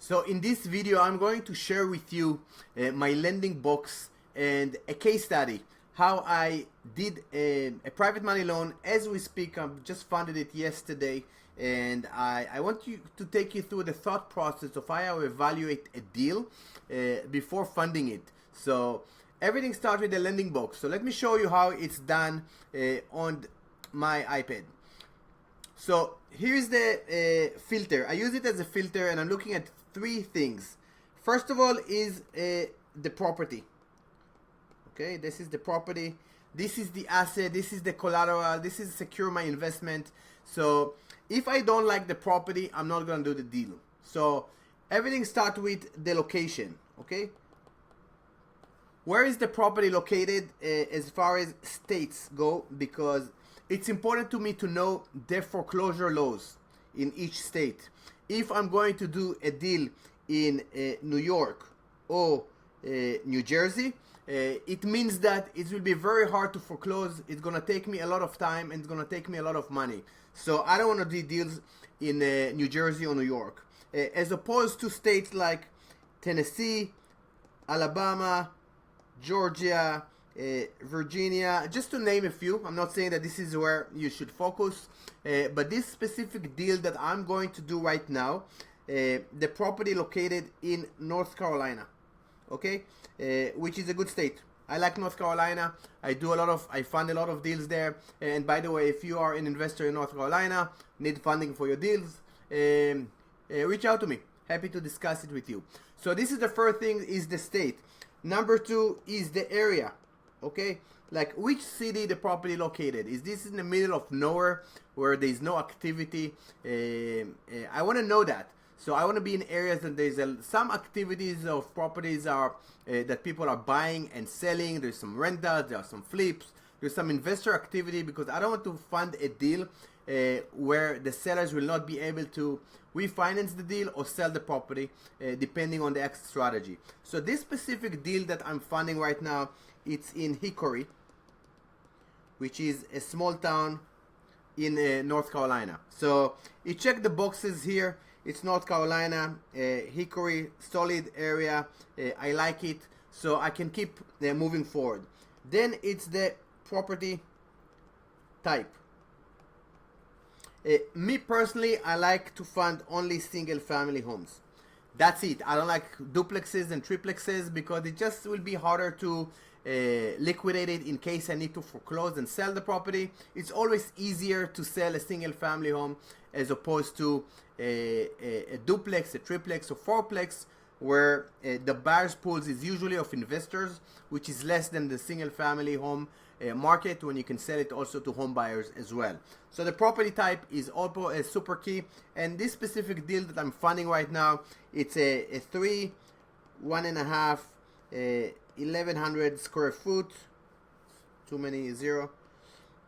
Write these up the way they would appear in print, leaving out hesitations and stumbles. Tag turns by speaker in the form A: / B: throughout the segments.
A: So in this video, I'm going to share with you my lending box and a case study, how I did a private money loan as we speak. I just funded it yesterday, and I want to take you through the thought process of how I evaluate a deal before funding it. So everything starts with the lending box. So let me show you how it's done on my iPad. So here's the filter. I use it as a filter, and I'm looking at three things. First of all is the property. Okay, this is the property. This is the asset. This is the collateral. This is secure my investment. So if I don't like the property, I'm not gonna do the deal. So everything starts with the location. Okay, where is the property located as far as states go, because it's important to me to know the foreclosure laws in each state. If I'm going to do a deal in New York or New Jersey, it means that it will be very hard to foreclose. It's gonna take me a lot of time and it's gonna take me a lot of money. So I don't want to do deals in New Jersey or New York, as opposed to states like Tennessee, Alabama, Georgia, Virginia, just to name a few. I'm not saying that this is where you should focus, but this specific deal that I'm going to do right now, the property located in North Carolina, okay, which is a good state. I like North Carolina. I fund a lot of deals there. And by the way, if you are an investor in North Carolina, need funding for your deals, reach out to me. Happy to discuss it with you. So this is the first thing, is the state. Number two is the area. Okay, like which city the property located. Is this in the middle of nowhere where there's no activity? I want to know that. So I want to be in areas that there's some activities of properties are that people are buying and selling. There's some rentals, there are some flips, there's some investor activity, because I don't want to fund a deal where the sellers will not be able to refinance the deal or sell the property, depending on the exit strategy. So this specific deal that I'm funding right now, it's in Hickory, which is a small town in North Carolina. So it checked the boxes here. It's North Carolina, Hickory, solid area. I like it, so I can keep moving forward. Then it's the property type. Me personally, I like to fund only single family homes. That's it. I don't like duplexes and triplexes because it just will be harder to liquidate it in case I need to foreclose and sell the property. It's always easier to sell a single family home as opposed to a duplex, a triplex, or fourplex, where the buyer's pools is usually of investors, which is less than the single family home market, when you can sell it also to home buyers as well. So the property type is also a super key. And this specific deal that I'm funding right now, it's a 1.5 1,100 square foot, too many zero,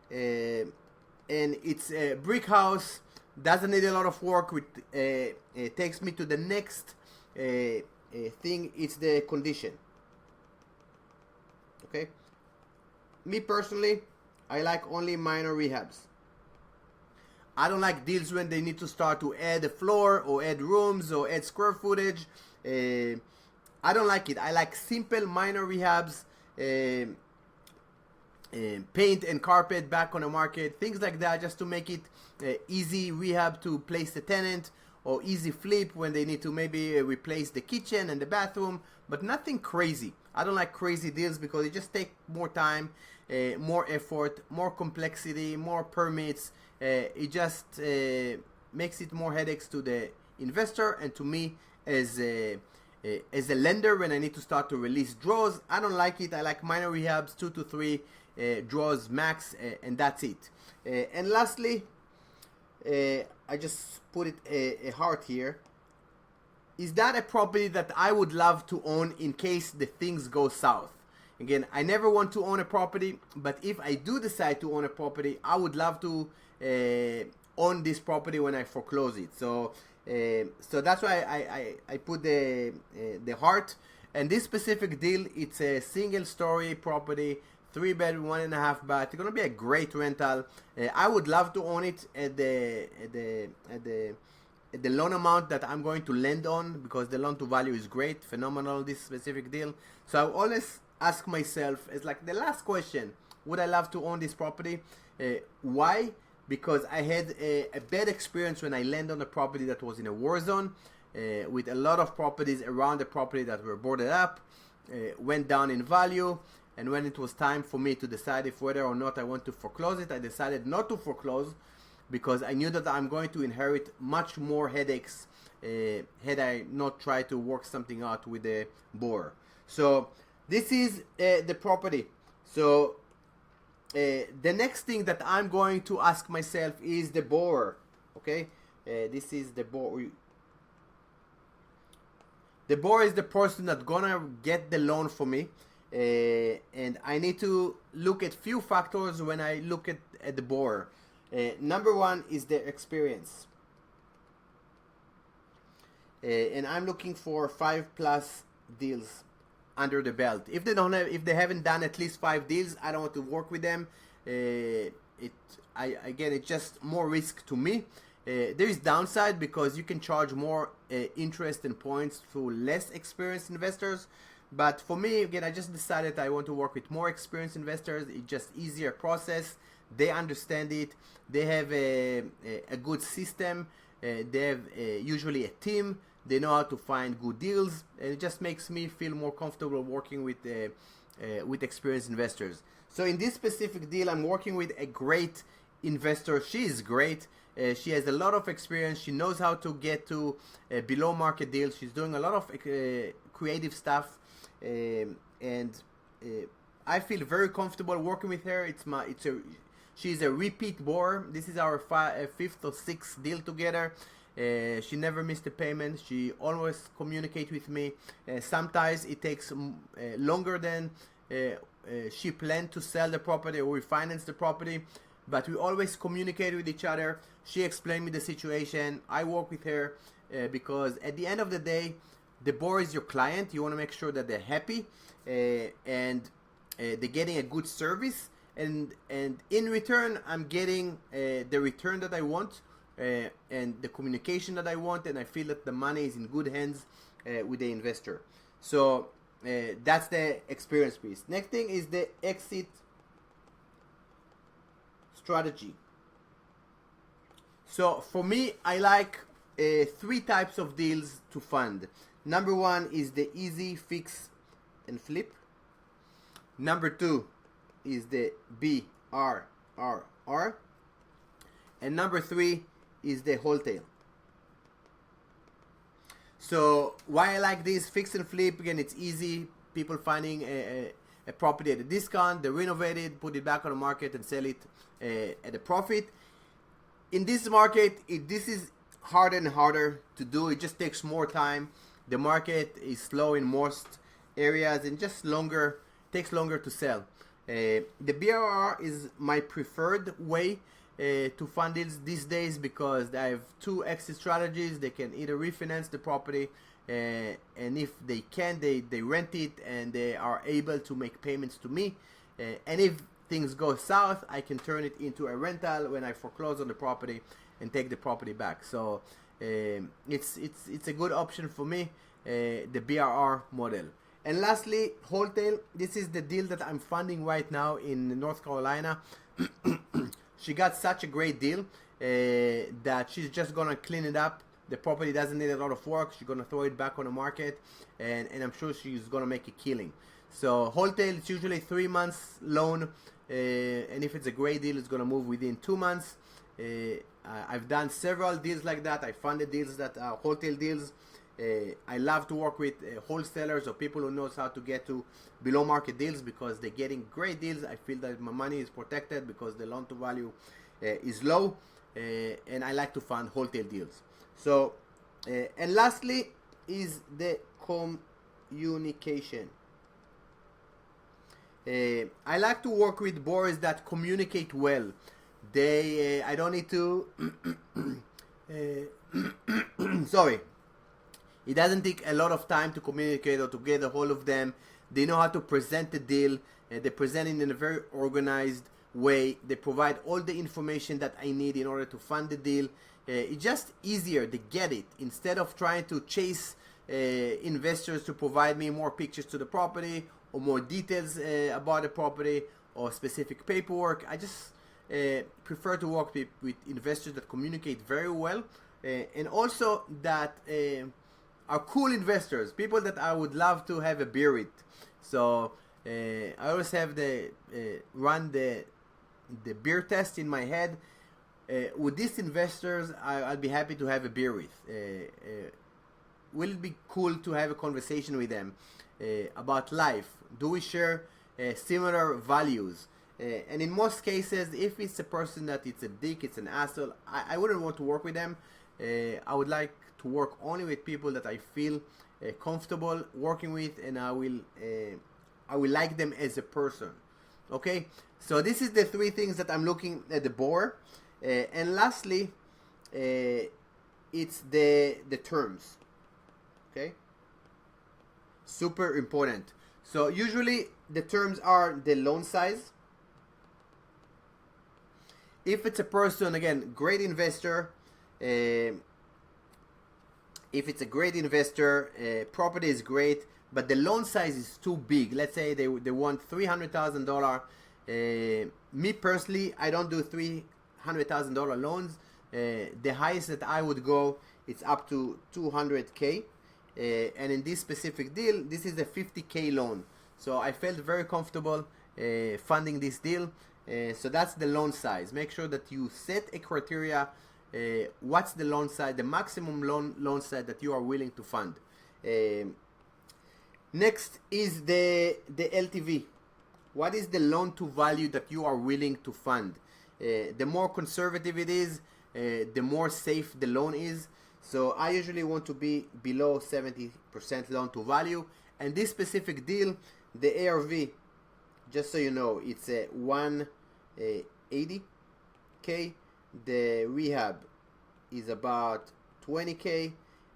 A: and it's a brick house. Doesn't need a lot of work. It takes me to the next thing. It's the condition. Okay, me personally, I like only minor rehabs. I don't like deals when they need to start to add a floor or add rooms or add square footage. I don't like it. I like simple minor rehabs, paint and carpet back on the market, things like that, just to make it easy rehab to place the tenant, or easy flip when they need to maybe replace the kitchen and the bathroom, but nothing crazy. I don't like crazy deals because it just takes more time, more effort, more complexity, more permits. It just makes it more headaches to the investor and to me as a lender when I need to start to release draws. I don't like it. I like minor rehabs, 2 to 3 draws max, and that's it. And lastly, I just put it a heart here. Is that a property that I would love to own in case the things go south? Again, I never want to own a property, but if I do decide to own a property, I would love to own this property when I foreclose it. So that's why I put the heart. And this specific deal, it's a single story property, 3 bedroom, 1.5 bath. It's gonna be a great rental. I would love to own it at the the loan amount that I'm going to lend on, because the loan to value is great, phenomenal, this specific deal. So I always ask myself, it's like the last question, would I love to own this property? Why? Because I had a bad experience when I landed on a property that was in a war zone, with a lot of properties around the property that were boarded up, went down in value, and when it was time for me to decide if whether or not I want to foreclose it, I decided not to foreclose, because I knew that I'm going to inherit much more headaches had I not tried to work something out with the borrower. So this is the property. So the next thing that I'm going to ask myself is the borrower. Okay, this is the borrower. The borrower is the person that's gonna get the loan for me, and I need to look at few factors when I look at the borrower. Number one is their experience, and I'm looking for 5+ deals under the belt. If they haven't done at least 5 deals, I don't want to work with them. It's just more risk to me. There is downside because you can charge more interest and points to less experienced investors. But for me, again, I just decided I want to work with more experienced investors. It's just easier process. They understand it. They have a good system. They have usually a team. They know how to find good deals. And it just makes me feel more comfortable working with experienced investors. So in this specific deal, I'm working with a great investor. She is great. She has a lot of experience. She knows how to get to below market deals. She's doing a lot of creative stuff, and I feel very comfortable working with her. She's a repeat borrower. This is our 5th or 6th deal together. She never missed a payment. She always communicates with me. Sometimes it takes longer than she planned to sell the property or refinance the property, but we always communicate with each other. She explained me the situation. I work with her because at the end of the day, the borrower is your client. You want to make sure that they're happy and they're getting a good service. And in return, I'm getting the return that I want and the communication that I want. And I feel that the money is in good hands with the investor. So that's the experience piece. Next thing is the exit strategy. So for me, I like 3 types of deals to fund. Number 1 is the easy fix and flip. Number 2 is the BRRR. And number 3 is the wholesale. So why I like this fix and flip, again, it's easy. People finding a property at a discount, they renovate it, put it back on the market and sell it at a profit. In this market, this is harder and harder to do. It just takes more time. The market is slow in most areas and just takes longer to sell. The BRR is my preferred way to fund deals these days because I have 2 exit strategies. They can either refinance the property and if they can, they rent it and they are able to make payments to me. And if things go south, I can turn it into a rental when I foreclose on the property and take the property back. So it's a good option for me, the BRR model. And lastly, wholesale. This is the deal that I'm funding right now in North Carolina. She got such a great deal that she's just gonna clean it up. The property doesn't need a lot of work. She's gonna throw it back on the market, and I'm sure she's gonna make a killing. So wholesale, it's usually 3 months loan, and if it's a great deal, it's gonna move within 2 months. I've done several deals like that. I funded deals that are wholesale deals. I love to work with wholesalers or people who knows how to get to below market deals because they're getting great deals. I feel that my money is protected because the loan to value is low, and I like to fund wholesale deals. So, and lastly is the communication. I like to work with borrowers that communicate well. I don't need to sorry. It doesn't take a lot of time to communicate or to get a hold of them. They know how to present the deal. They present it in a very organized way. They provide all the information that I need in order to fund the deal. it's just easier to get it instead of trying to chase investors to provide me more pictures to the property or more details about the property or specific paperwork. I just prefer to work with investors that communicate very well and also that are cool investors, people that I would love to have a beer with. So I always have run the beer test in my head. With these investors, I'll be happy to have a beer with. Will it be cool to have a conversation with them about life? Do we share similar values? And in most cases, if it's a person that it's a dick, it's an asshole, I wouldn't want to work with them. I would like to work only with people that I feel comfortable working with, and I will like them as a person. Okay, so this is the three things that I'm looking at the board. And lastly, it's the terms. Okay, super important. So usually the terms are the loan size. If it's a person, again, great investor, if it's a great investor, property is great, but the loan size is too big. Let's say they want $300,000. Me personally, I don't do $300,000 loans. The highest that I would go, it's up to $200K. And in this specific deal, this is a $50K loan. So I felt very comfortable funding this deal. So that's the loan size. Make sure that you set a criteria. What's the loan size, the maximum loan size that you are willing to fund. Next is the LTV. What is the loan to value that you are willing to fund? The more conservative it is, the more safe the loan is. So I usually want to be below 70% loan to value. And this specific deal, the ARV, just so you know, it's a 180K. The rehab is about 20K,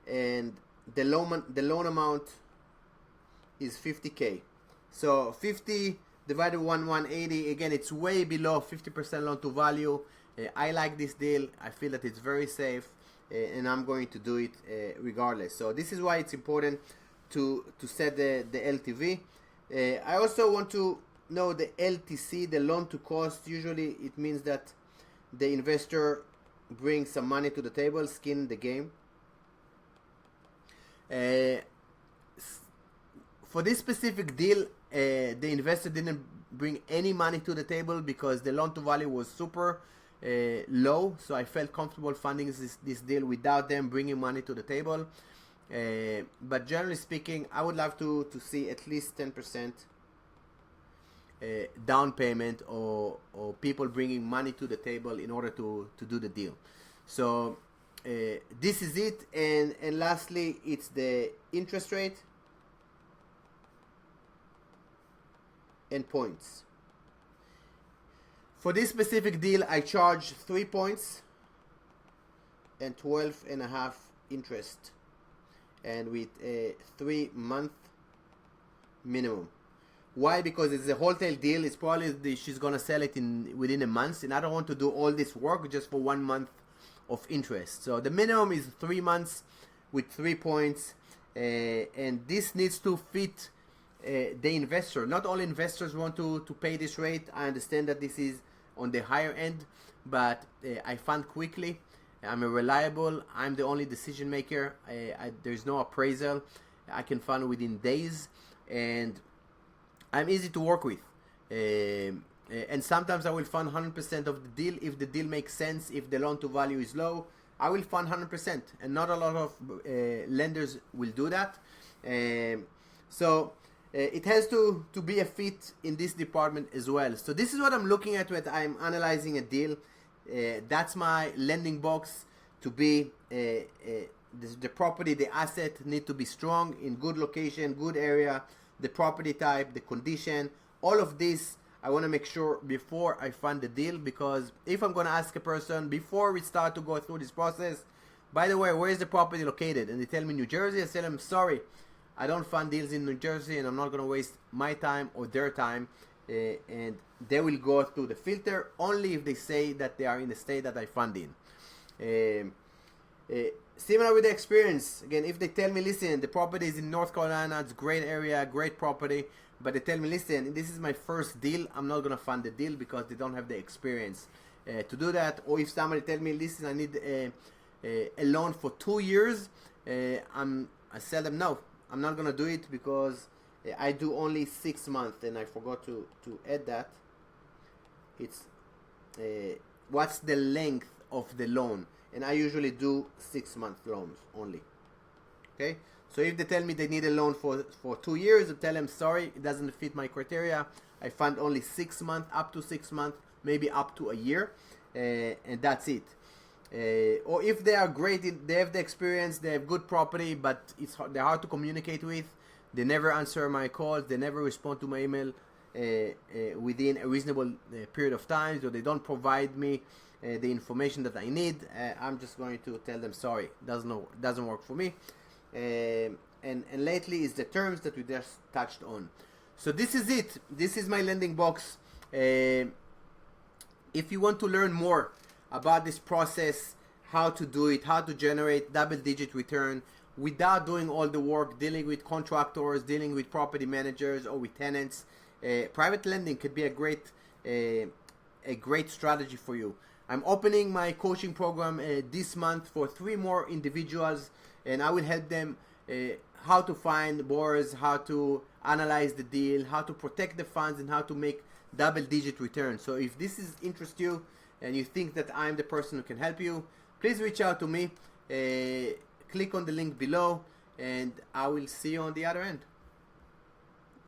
A: and the loan amount is 50K. So 50 divided 180, again, it's way below 50% loan to value. I like this deal. I feel that it's very safe, and I'm going to do it regardless. So this is why it's important to set the LTV. I also want to know the LTC, the loan to cost. Usually it means that the investor brings some money to the table, skin in the game. For this specific deal, the investor didn't bring any money to the table because the loan to value was super low. So I felt comfortable funding this deal without them bringing money to the table. But generally speaking, I would love to see at least 10% down payment or people bringing money to the table in order to do the deal. So this is it. And lastly, it's the interest rate and points. For this specific deal, I charge 3 points and 12.5 interest, and with a 3-month minimum. Why? Because it's a wholesale deal. It's probably she's gonna sell it within a month, and I don't want to do all this work just for 1 month of interest. So the minimum is 3 months with 3 points, and this needs to fit the investor. Not all investors want to pay this rate. I understand that this is on the higher end, but I fund quickly. I'm reliable. I'm the only decision maker. There's no appraisal. I can fund within days, and I'm easy to work with. And sometimes I will fund 100% of the deal if the deal makes sense. If the loan to value is low, I will fund 100%, and not a lot of lenders will do that. So it has to be a fit in this department as well. So this is what I'm looking at when I'm analyzing a deal. That's my lending box to be the property, the asset need to be strong, in good location, good area, the property type, the condition, all of this I want to make sure before I fund the deal, because if I'm going to ask a person before we start to go through this process, by the way, where is the property located? And they tell me New Jersey, I tell them, sorry, I don't fund deals in New Jersey, and I'm not going to waste my time or their time. And they will go through the filter only if they say that they are in the state that I fund in. Similar with the experience, again, if they tell me, listen, the property is in North Carolina, it's great area, great property, but they tell me, listen, this is my first deal, I'm not gonna fund the deal because they don't have the experience to do that. Or if somebody tell me, listen, I need a loan for 2 years, I tell them, no, I'm not gonna do it because I do only 6 months, and I forgot to add that. It's what's the length of the loan, and I usually do 6-month loans only. Okay, so if they tell me they need a loan for 2 years, I tell them, sorry, it doesn't fit my criteria. I fund only 6 months, up to 6 months, maybe up to a year, and that's it. Or if they are great, they have the experience, they have good property, but they're hard to communicate with. They never answer my calls, they never respond to my email within a reasonable period of time, so they don't provide me the information that I need. I'm just going to tell them, sorry, doesn't work for me. And lately is the terms that we just touched on. So this is it. This is my lending box. If you want to learn more about this process, how to do it, how to generate double-digit return without doing all the work, dealing with contractors, dealing with property managers or with tenants, private lending could be a great strategy for you. I'm opening my coaching program this month for 3 more individuals, and I will help them how to find borrowers, how to analyze the deal, how to protect the funds, and how to make double-digit returns. So if this interests you and you think that I'm the person who can help you, please reach out to me. Click on the link below, and I will see you on the other end.